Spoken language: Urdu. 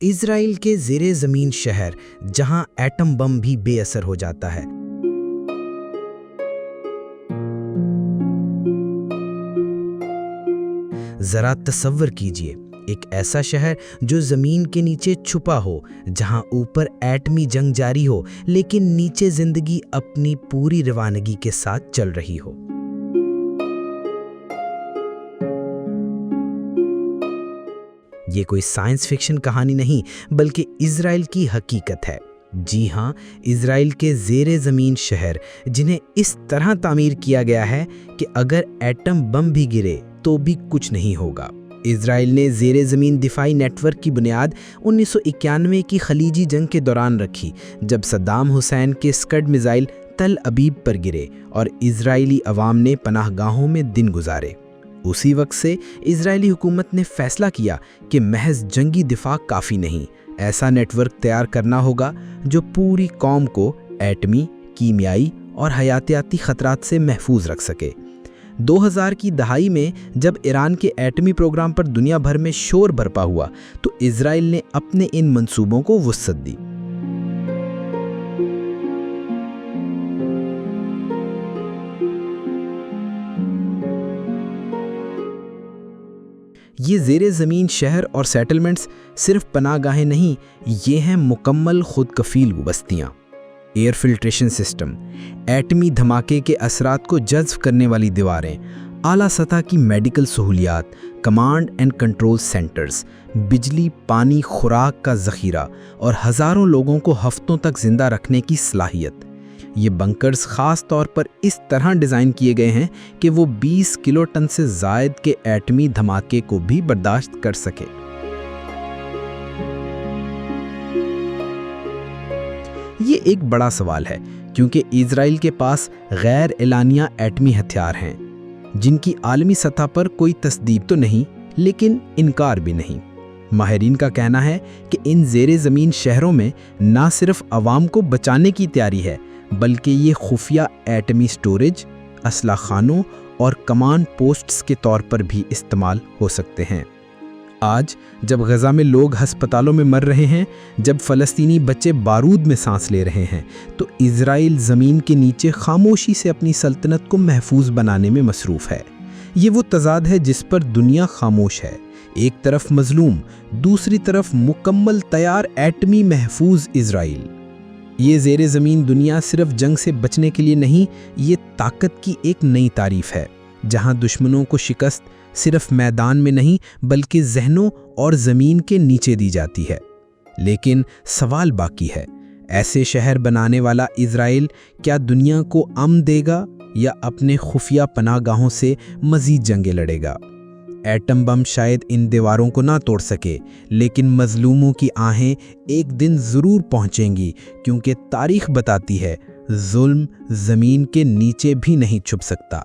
اسرائیل کے زیر زمین شہر جہاں ایٹم بم بھی بے اثر ہو جاتا ہے۔ ذرا تصور کیجئے ایک ایسا شہر جو زمین کے نیچے چھپا ہو، جہاں اوپر ایٹمی جنگ جاری ہو لیکن نیچے زندگی اپنی پوری روانگی کے ساتھ چل رہی ہو۔ یہ کوئی سائنس فکشن کہانی نہیں بلکہ اسرائیل کی حقیقت ہے۔ جی ہاں، اسرائیل کے زیر زمین شہر جنہیں اس طرح تعمیر کیا گیا ہے کہ اگر ایٹم بم بھی گرے تو بھی کچھ نہیں ہوگا۔ اسرائیل نے زیر زمین دفاعی نیٹ ورک کی بنیاد 1991 کی خلیجی جنگ کے دوران رکھی، جب صدام حسین کے اسکڈ میزائل تل ابیب پر گرے اور اسرائیلی عوام نے پناہ گاہوں میں دن گزارے۔ اسی وقت سے اسرائیلی حکومت نے فیصلہ کیا کہ محض جنگی دفاع کافی نہیں، ایسا نیٹ ورک تیار کرنا ہوگا جو پوری قوم کو ایٹمی، کیمیائی اور حیاتیاتی خطرات سے محفوظ رکھ سکے۔ 2000 کی دہائی میں جب ایران کے ایٹمی پروگرام پر دنیا بھر میں شور برپا ہوا تو اسرائیل نے اپنے ان منصوبوں کو وسعت دی۔ یہ زیر زمین شہر اور سیٹلمنٹس صرف پناہ گاہیں نہیں، یہ ہیں مکمل خود کفیل بستیاں۔ ایئر فلٹریشن سسٹم، ایٹمی دھماکے کے اثرات کو جذب کرنے والی دیواریں، اعلیٰ سطح کی میڈیکل سہولیات، کمانڈ اینڈ کنٹرول سینٹرز، بجلی، پانی، خوراک کا ذخیرہ اور ہزاروں لوگوں کو ہفتوں تک زندہ رکھنے کی صلاحیت۔ یہ بنکرز خاص طور پر اس طرح ڈیزائن کیے گئے ہیں کہ وہ 20 کلو ٹن سے زائد کے ایٹمی دھماکے کو بھی برداشت کر سکے۔ یہ ایک بڑا سوال ہے کیونکہ اسرائیل کے پاس غیر اعلانیہ ایٹمی ہتھیار ہیں جن کی عالمی سطح پر کوئی تصدیق تو نہیں لیکن انکار بھی نہیں۔ ماہرین کا کہنا ہے کہ ان زیر زمین شہروں میں نہ صرف عوام کو بچانے کی تیاری ہے بلکہ یہ خفیہ ایٹمی سٹوریج، اسلحہ خانوں اور کمانڈ پوسٹس کے طور پر بھی استعمال ہو سکتے ہیں۔ آج جب غزہ میں لوگ ہسپتالوں میں مر رہے ہیں، جب فلسطینی بچے بارود میں سانس لے رہے ہیں، تو اسرائیل زمین کے نیچے خاموشی سے اپنی سلطنت کو محفوظ بنانے میں مصروف ہے۔ یہ وہ تضاد ہے جس پر دنیا خاموش ہے، ایک طرف مظلوم، دوسری طرف مکمل تیار ایٹمی محفوظ اسرائیل۔ یہ زیر زمین دنیا صرف جنگ سے بچنے کے لیے نہیں، یہ طاقت کی ایک نئی تعریف ہے، جہاں دشمنوں کو شکست صرف میدان میں نہیں بلکہ ذہنوں اور زمین کے نیچے دی جاتی ہے۔ لیکن سوال باقی ہے، ایسے شہر بنانے والا اسرائیل کیا دنیا کو امن دے گا یا اپنے خفیہ پناہ گاہوں سے مزید جنگیں لڑے گا؟ ایٹم بم شاید ان دیواروں کو نہ توڑ سکے، لیکن مظلوموں کی آہیں ایک دن ضرور پہنچیں گی، کیونکہ تاریخ بتاتی ہے ظلم زمین کے نیچے بھی نہیں چھپ سکتا۔